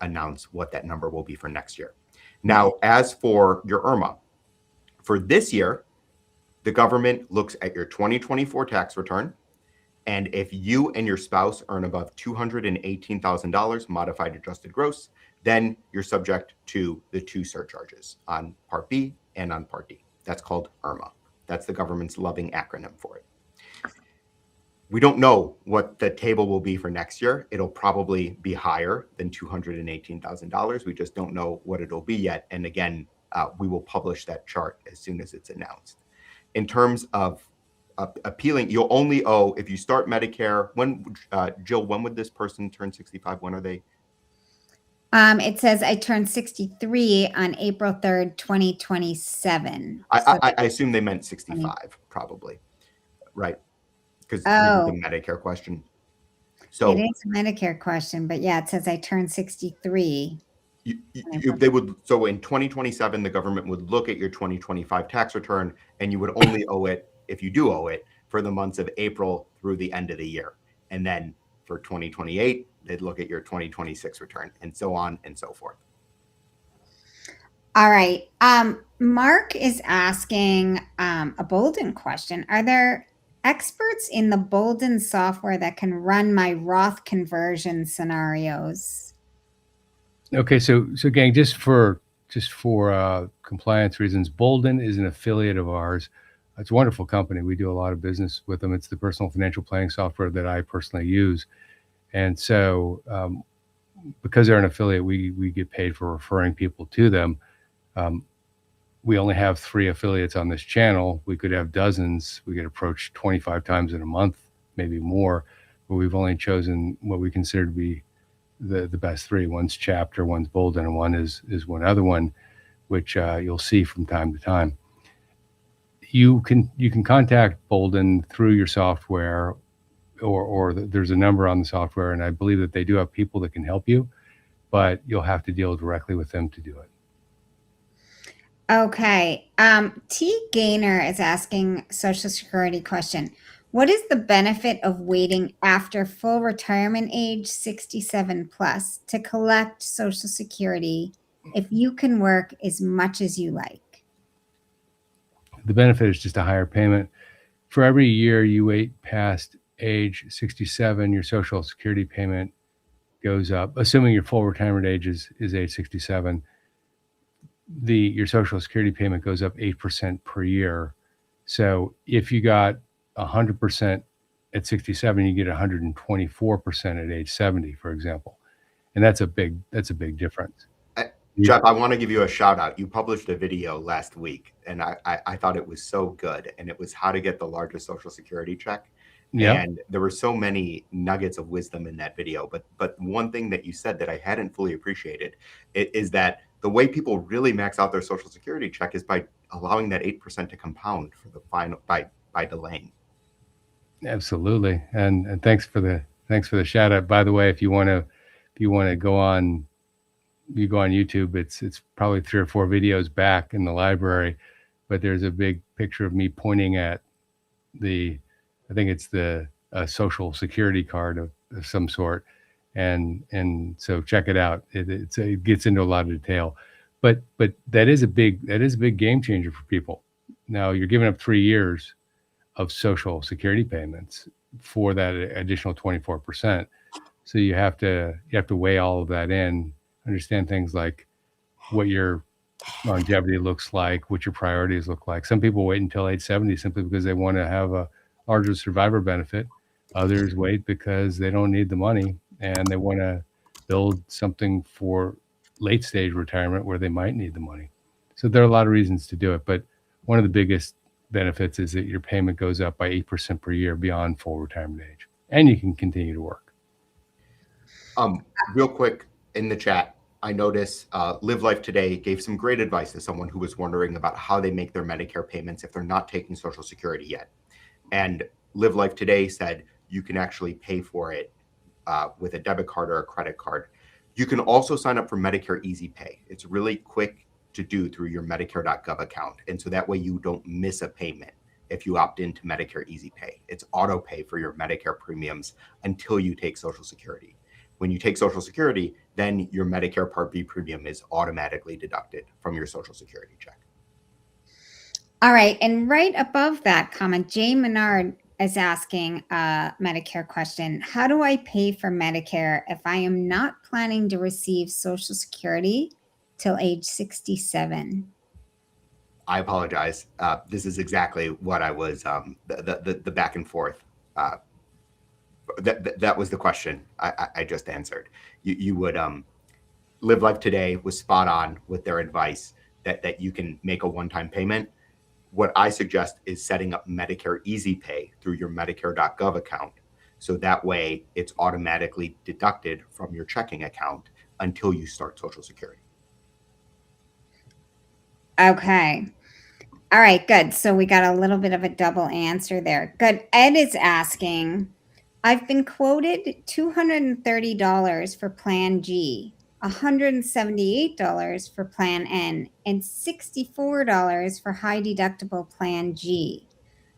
announce what that number will be for next year. Now, as for your IRMA, for this year, the government looks at your 2024 tax return. And if you and your spouse earn above $218,000 modified adjusted gross, then you're subject to the 2 surcharges on Part B and on Part D. That's called IRMA. That's the government's loving acronym for it. We don't know what the table will be for next year. It'll probably be higher than $218,000. We just don't know what it'll be yet. And again, we will publish that chart as soon as it's announced. In terms of appealing, you'll only owe, if you start Medicare, Jill, when would this person turn 65? When are they? It says I turned 63 on April 3rd, 2027. I assume they meant 65, probably, right? Because the Medicare question. So it is a Medicare question, but yeah, it says I turned 63. They would, so in 2027, the government would look at your 2025 tax return, and you would only owe it, if you do owe it, for the months of April through the end of the year. And then for 2028, they'd look at your 2026 return, and so on and so forth. All right. Mark is asking a Bolden question. Are there experts in the Bolden software that can run my Roth conversion scenarios? Okay, so gang, just for compliance reasons, Bolden is an affiliate of ours. It's a wonderful company. We do a lot of business with them. It's the personal financial planning software that I personally use. And so because they're an affiliate, we get paid for referring people to them. We only have 3 affiliates on this channel. We could have dozens. We get approached 25 times in a month, maybe more, but we've only chosen what we consider to be the best 3. One's Chapter, one's Bolden, and one is one other one, which you'll see from time to time. You can contact Bolden through your software, or there's a number on the software, and I believe that they do have people that can help you, but you'll have to deal directly with them to do it. Okay. T. Gaynor is asking Social Security question. What is the benefit of waiting after full retirement age 67 plus to collect Social Security if you can work as much as you like? The benefit is just a higher payment. For every year you wait past age 67, your Social Security payment goes up, assuming your full retirement age is age 67. Your Social Security payment goes up 8% per year. So if you got 100% at 67, you get 124% at age 70, for example. And that's a big difference. Jeff, I want to give you a shout out. You published a video last week, and I thought it was so good. And it was how to get the largest Social Security check. Yeah. And there were so many nuggets of wisdom in that video. But one thing that you said that I hadn't fully appreciated is that the way people really max out their Social Security check is by allowing that 8% to compound for the final by delaying. Absolutely. And thanks for the shout out. By the way, if you want to go on, you go on YouTube, it's probably 3 or 4 videos back in the library, but there's a big picture of me pointing at I think it's the Social Security card of some sort. And so check it out. It gets into a lot of detail, but that is a big game changer for people. Now you're giving up 3 years of Social Security payments for that additional 24%. So you have to weigh all of that in, understand things like what your longevity looks like, what your priorities look like. Some people wait until age 70 simply because they want to have a larger survivor benefit. Others wait because they don't need the money and they want to build something for late stage retirement where they might need the money. So there are a lot of reasons to do it, but one of the biggest benefits is that your payment goes up by 8% per year beyond full retirement age, and you can continue to work. Real quick in the chat, I notice Live Life Today gave some great advice to someone who was wondering about how they make their Medicare payments if they're not taking Social Security yet. And Live Life Today said you can actually pay for it with a debit card or a credit card. You can also sign up for Medicare Easy Pay. It's really quick to do through your Medicare.gov account. And so that way you don't miss a payment if you opt into Medicare Easy Pay. It's auto pay for your Medicare premiums until you take Social Security. When you take Social Security, then your Medicare Part B premium is automatically deducted from your Social Security check. All right. And right above that comment, Jay Menard is asking a Medicare question. How do I pay for Medicare if I am not planning to receive Social Security till age 67? I apologize. This is exactly what I was, the back and forth. That was the question I just answered. You would, Live Life Today was spot on with their advice that you can make a one-time payment. What I suggest is setting up Medicare Easy Pay through your Medicare.gov account. So that way it's automatically deducted from your checking account until you start Social Security. Okay. All right, good. So we got a little bit of a double answer there. Good. Ed is asking, I've been quoted $230 for Plan G, $178 for Plan N, and $64 for high deductible Plan G.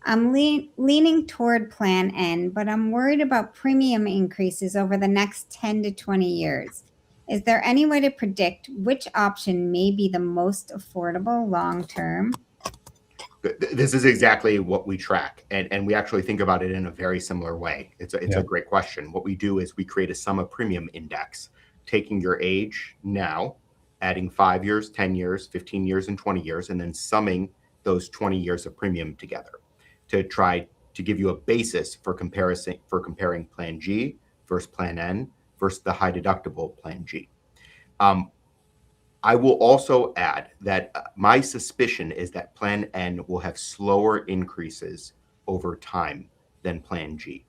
I'm leaning toward Plan N, but I'm worried about premium increases over the next 10 to 20 years. Is there any way to predict which option may be the most affordable long term? This is exactly what we track, and we actually think about it in a very similar way. It's a great question. What we do is we create a sum of premium index, taking your age now, adding 5 years, 10 years, 15 years, and 20 years, and then summing those 20 years of premium together to try to give you a basis for comparing Plan G versus Plan N versus the high deductible Plan G. I will also add that my suspicion is that Plan N will have slower increases over time than Plan G.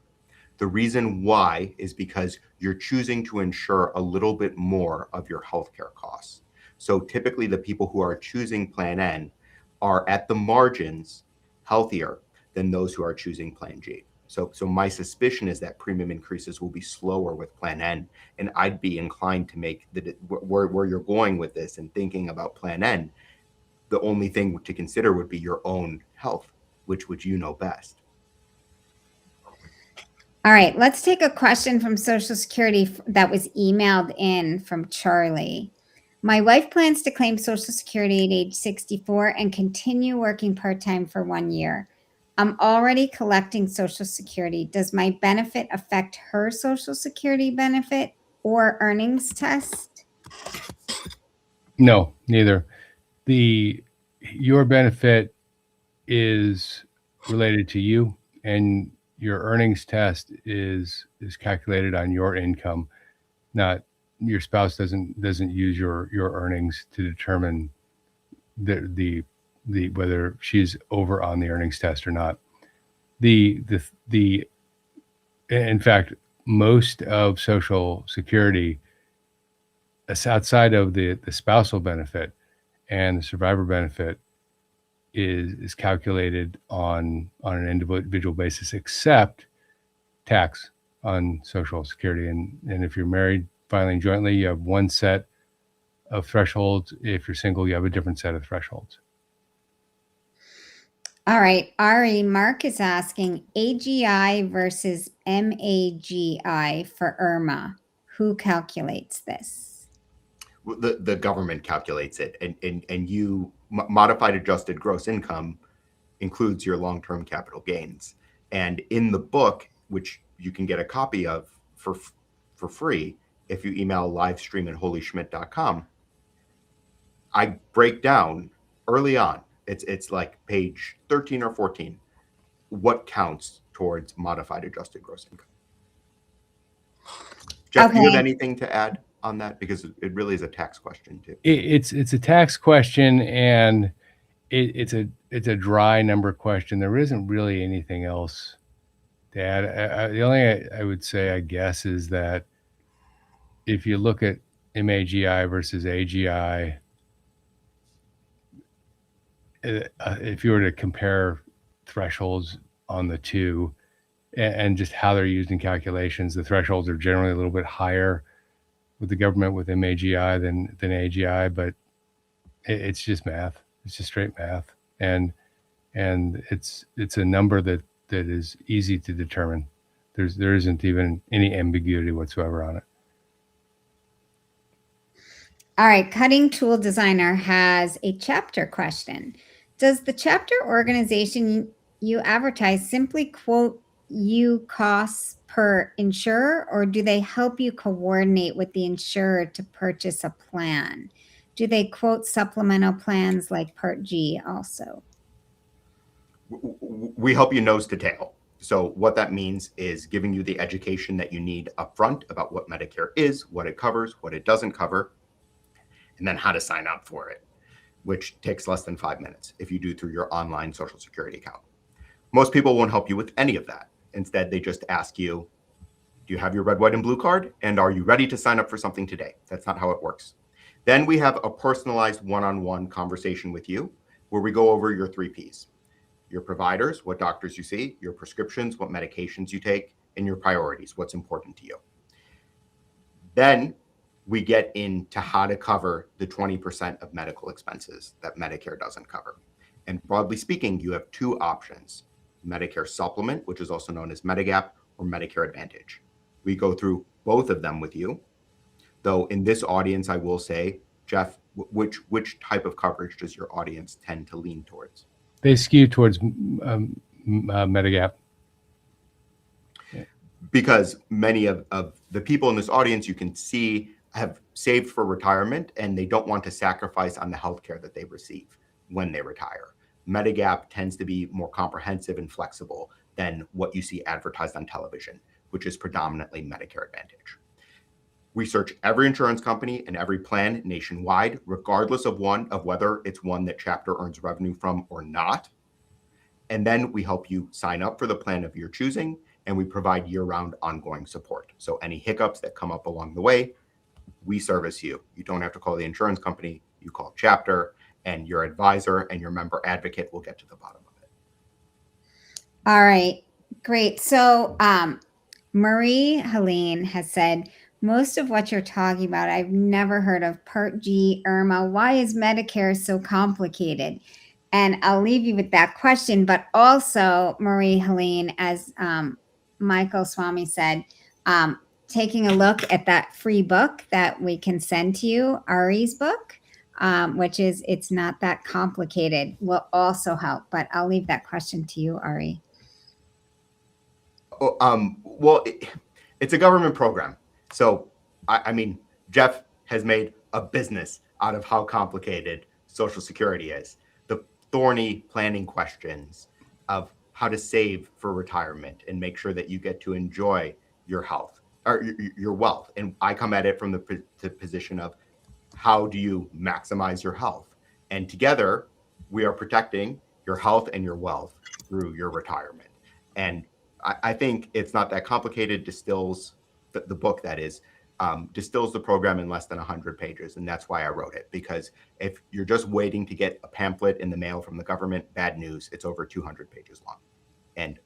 The reason why is because you're choosing to insure a little bit more of your healthcare costs. So typically the people who are choosing Plan N are at the margins healthier than those who are choosing Plan G. So my suspicion is that premium increases will be slower with Plan N, and I'd be inclined to make where you're going with this and thinking about Plan N, the only thing to consider would be your own health, which would you know best. All right, let's take a question from Social Security that was emailed in from Charlie. My wife plans to claim Social Security at age 64 and continue working part-time for 1 year. I'm already collecting Social Security. Does my benefit affect her Social Security benefit or earnings test? No, neither. Your benefit is related to you, and your earnings test is calculated on your income. Not your spouse doesn't use your earnings to determine the whether she's over on the earnings test or not. In fact, most of Social Security, outside of the spousal benefit and the survivor benefit, is calculated on an individual basis, except tax on Social Security. And if you're married filing jointly, you have one set of thresholds. If you're single, you have a different set of thresholds. All right, Ari, Mark is asking AGI versus MAGI for IRMA. Who calculates this? The government calculates it, and you modified adjusted gross income includes your long-term capital gains. And in the book, which you can get a copy of for free if you email livestream@holyschmidt.com, I break down early on. It's like page 13 or 14, what counts towards modified adjusted gross income. Jeff, do you have anything to add on that? Because it really is a tax question too. It's a tax question, and it's a dry number question. There isn't really anything else to add. The only I would say, I guess, is that if you look at MAGI versus AGI, if you were to compare thresholds on the two and just how they're used in calculations, the thresholds are generally a little bit higher with the government with MAGI than AGI, but it's just math. It's just straight math, and it's a number that is easy to determine. There isn't even any ambiguity whatsoever on it. All right, Cutting Tool Designer has a chapter question. Does the chapter organization you advertise simply quote you costs per insurer, or do they help you coordinate with the insurer to purchase a plan? Do they quote supplemental plans like Part G also? We help you nose to tail. So what that means is giving you the education that you need upfront about what Medicare is, what it covers, what it doesn't cover, and then how to sign up for it, which takes less than 5 minutes if you do through your online Social Security account. Most people won't help you with any of that. Instead, they just ask you, do you have your red, white, and blue card? And are you ready to sign up for something today? That's not how it works. Then we have a personalized one-on-one conversation with you where we go over your 3 Ps. Your providers, what doctors you see, your prescriptions, what medications you take, and your priorities, what's important to you. Then we get into how to cover the 20% of medical expenses that Medicare doesn't cover. And broadly speaking, you have 2 options: Medicare Supplement, which is also known as Medigap, or Medicare Advantage. We go through both of them with you. Though in this audience, I will say, Jeff, which type of coverage does your audience tend to lean towards? They skew towards Medigap. Because many of the people in this audience you can see have saved for retirement, and they don't want to sacrifice on the healthcare that they receive when they retire. Medigap tends to be more comprehensive and flexible than what you see advertised on television, which is predominantly Medicare Advantage. We search every insurance company and every plan nationwide, regardless of whether it's one that Chapter earns revenue from or not. And then we help you sign up for the plan of your choosing, and we provide year-round ongoing support. So any hiccups that come up along the way, we service you. You don't have to call the insurance company, you call Chapter, and your advisor and your member advocate will get to the bottom of it. All right, great. So Marie Helene has said, most of what you're talking about, I've never heard of. Part G, Irma. Why is Medicare so complicated? And I'll leave you with that question. But also, Marie Helene, as Michael Swami said, taking a look at that free book that we can send to you, Ari's book, which is It's Not That Complicated, will also help. But I'll leave that question to you, Ari. Well, it's a government program. So, I mean, Jeff has made a business out of how complicated Social Security is. The thorny planning questions of how to save for retirement and make sure that you get to enjoy your health or your wealth. And I come at it from the position of how do you maximize your health? And together, we are protecting your health and your wealth through your retirement. And I think It's Not That Complicated distills the book, that is, distills the program in less than 100 pages. And that's why I wrote it, because if you're just waiting to get a pamphlet in the mail from the government, bad news, it's over 200 pages long. And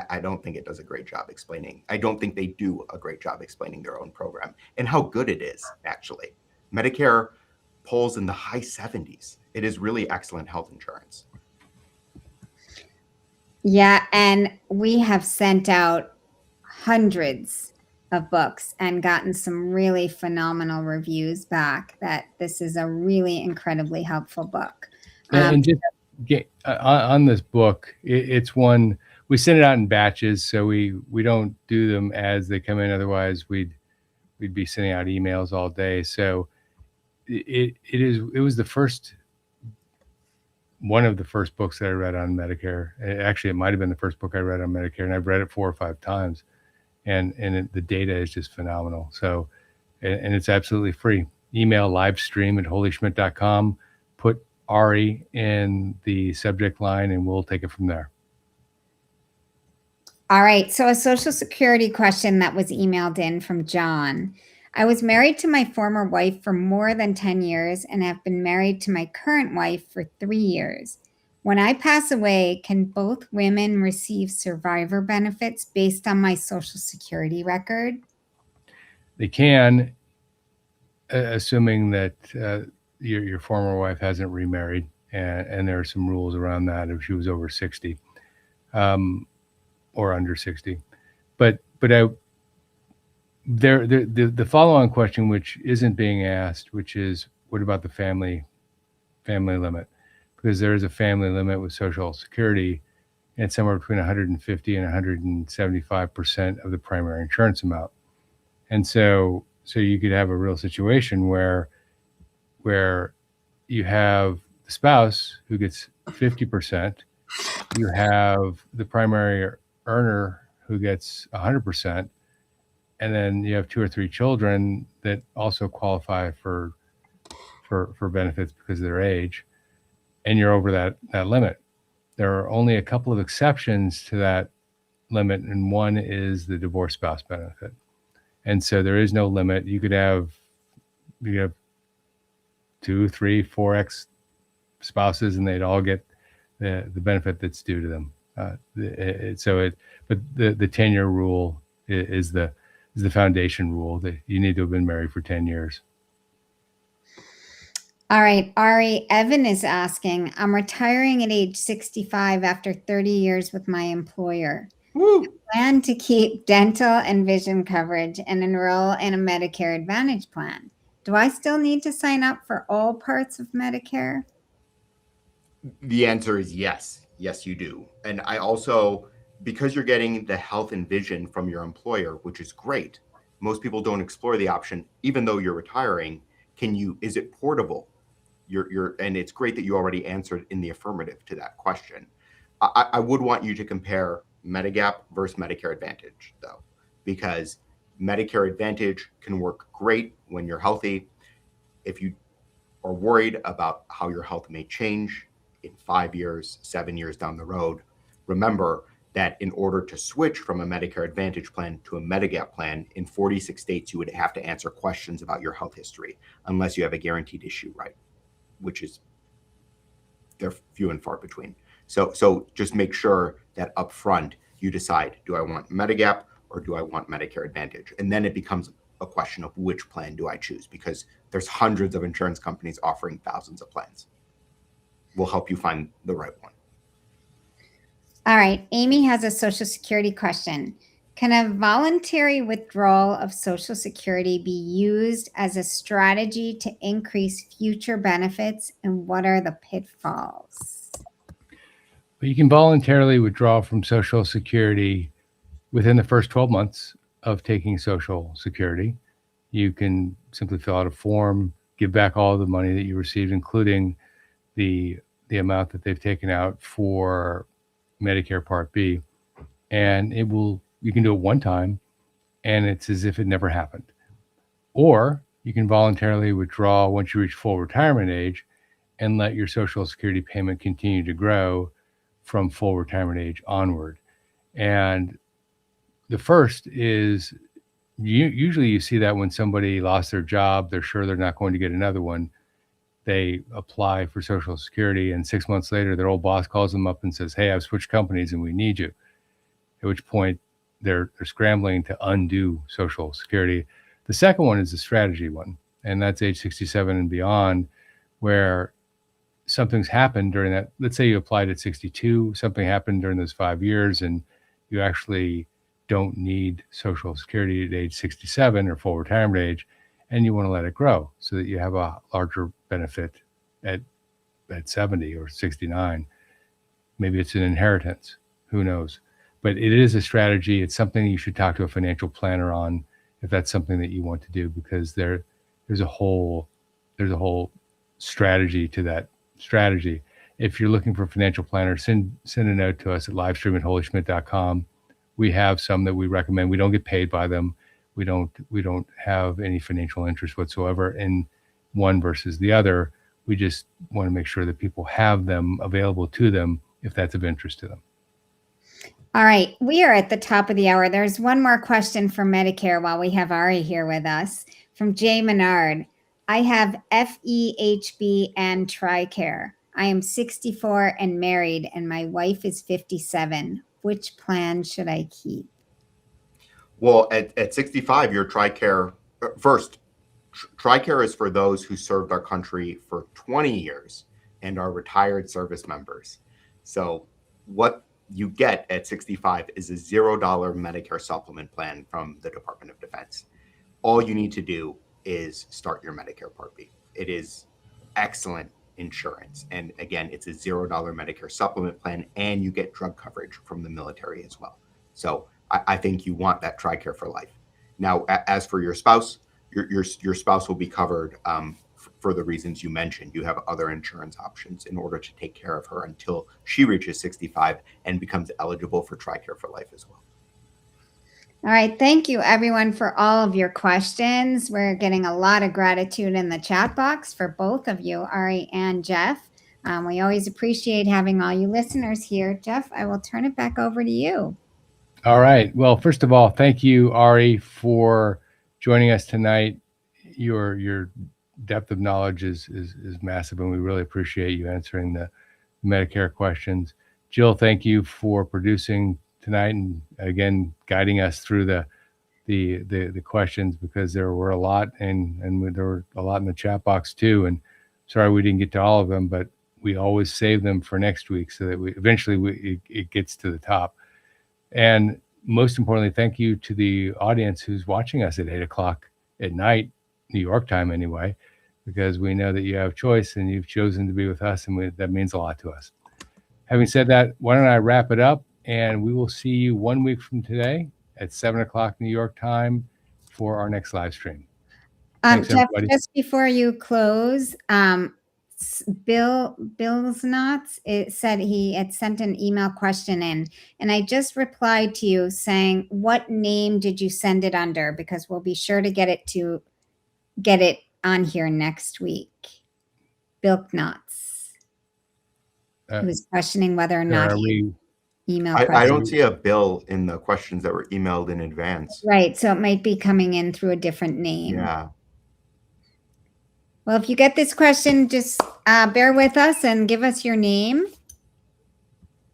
I don't think it does a great job explaining. I don't think they do a great job explaining their own program and how good it is, actually. Medicare polls in the high 70s. It is really excellent health insurance. Yeah, and we have sent out hundreds of books and gotten some really phenomenal reviews back that this is a really incredibly helpful book. And just on this book, it's one, we send it out in batches, so we don't do them as they come in. Otherwise, we'd be sending out emails all day. So it was the first one of the first books that I read on Medicare. Actually, it might have been the first book I read on Medicare, and I've read it 4 or 5 times. And the data is just phenomenal. So, and it's absolutely free. Email livestream@holyschmidt.com. Put Ari in the subject line, and we'll take it from there. All right. So a Social Security question that was emailed in from John. I was married to my former wife for more than 10 years and have been married to my current wife for 3 years. When I pass away, can both women receive survivor benefits based on my Social Security record? They can, assuming that your former wife hasn't remarried, and there are some rules around that if she was over 60 or under 60. But the follow-on question, which isn't being asked, which is, what about the family limit? Because there is a family limit with Social Security, and it's somewhere between 150 and 175% of the primary insurance amount. And so you could have a real situation where you have the spouse who gets 50%, you have the primary earner who gets 100%, and then you have 2 or 3 children that also qualify for benefits because of their age, and you're over that limit. There are only a couple of exceptions to that limit, and one is the divorced spouse benefit. And so there is no limit. You have 2, 3, 4 spouses, and they'd all get the benefit that's due to them. But the 10-year rule is the foundation rule, that you need to have been married for 10 years. All right, Ari, Evan is asking, I'm retiring at age 65 after 30 years with my employer. Woo! I plan to keep dental and vision coverage and enroll in a Medicare Advantage plan. Do I still need to sign up for all parts of Medicare? The answer is yes. Yes, you do. And I also, because you're getting the health and vision from your employer, which is great, most people don't explore the option, even though you're retiring, is it portable? And it's great that you already answered in the affirmative to that question. I would want you to compare Medigap versus Medicare Advantage, though, because Medicare Advantage can work great when you're healthy. If you are worried about how your health may change in 5 years, 7 years down the road, remember that in order to switch from a Medicare Advantage plan to a Medigap plan, in 46 states, you would have to answer questions about your health history unless you have a guaranteed issue right, which is, they're few and far between. So just make sure that up front you decide, do I want Medigap or do I want Medicare Advantage? And then it becomes a question of which plan do I choose, because there's hundreds of insurance companies offering thousands of plans. We'll help you find the right one. All right, Amy has a Social Security question. Can a voluntary withdrawal of Social Security be used as a strategy to increase future benefits, and what are the pitfalls? But you can voluntarily withdraw from Social Security within the first 12 months of taking Social Security. You can simply fill out a form, give back all the money that you received, including the amount that they've taken out for Medicare Part B, and you can do it one time, and it's as if it never happened. Or you can voluntarily withdraw once you reach full retirement age and let your Social Security payment continue to grow from full retirement age onward. And the first is, usually you see that when somebody lost their job, they're sure they're not going to get another one. They apply for Social Security, and 6 months later, their old boss calls them up and says, hey, I've switched companies and we need you. At which point they're scrambling to undo Social Security. The second one is the strategy one, and that's age 67 and beyond, where something's happened during that. Let's say you applied at 62, something happened during those 5 years, and you actually don't need Social Security at age 67 or full retirement age, and you want to let it grow so that you have a larger benefit at 70 or 69. Maybe it's an inheritance, who knows? But it is a strategy. It's something you should talk to a financial planner on if that's something that you want to do, because there's a whole strategy to that strategy. if you're looking for a financial planner, send a note to us at livestream@holyschmidt.com. We have some that we recommend. We don't get paid by them. We don't have any financial interest whatsoever in one versus the other. We just want to make sure that people have them available to them if that's of interest to them. All right, we are at the top of the hour. There's one more question for Medicare while we have Ari here with us from Jay Menard. I have FEHB and TRICARE. I am 64 and married, and my wife is 57. Which plan should I keep? Well, at 65, your TRICARE, first, TRICARE is for those who served our country for 20 years and are retired service members. So what you get at 65 is a $0 Medicare supplement plan from the Department of Defense. All you need to do is start your Medicare Part B. It is excellent insurance. And again, it's a $0 Medicare supplement plan, and you get drug coverage from the military as well. So I think you want that TRICARE for life. Now, as for your spouse, your spouse will be covered for the reasons you mentioned. You have other insurance options in order to take care of her until she reaches 65 and becomes eligible for TRICARE for life as well. All right. Thank you, everyone, for all of your questions. We're getting a lot of gratitude in the chat box for both of you, Ari and Jeff. We always appreciate having all you listeners here. Jeff, I will turn it back over to you. All right. Well, first of all, thank you, Ari, for joining us tonight. Your depth of knowledge is massive, and we really appreciate you answering the Medicare questions. Jill, thank you for producing tonight and again guiding us through the questions, because there were a lot and there were a lot in the chat box too. And sorry we didn't get to all of them, but we always save them for next week so that it gets to the top. And most importantly, thank you to the audience who's watching us at 8 o'clock at night, New York time anyway, because we know that you have choice and you've chosen to be with us, and that means a lot to us. Having said that, why don't I wrap it up, and we will see you 1 week from today at 7 o'clock New York time for our next live stream. Thanks, Jeff, everybody. just before you close, Bill's Knots, it said he had sent an email question in, and I just replied to you saying, what name did you send it under? Because we'll be sure to get it on here next week. Bill Knots. He was questioning whether or not email. I don't see a bill in the questions that were emailed in advance. Right, so it might be coming in through a different name. Yeah. Well, if you get this question, just bear with us and give us your name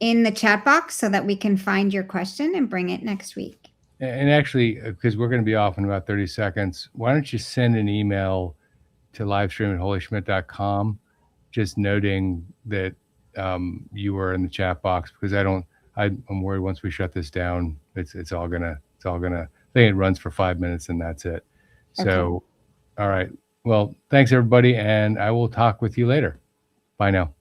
in the chat box so that we can find your question and bring it next week. And actually, because we're going to be off in about 30 seconds, why don't you send an email to livestream@holyschmidt.com just noting that you were in the chat box, because I'm worried once we shut this down, it's all gonna I think it runs for 5 minutes and that's it. Okay. So, all right. Well, thanks everybody, and I will talk with you later. Bye now.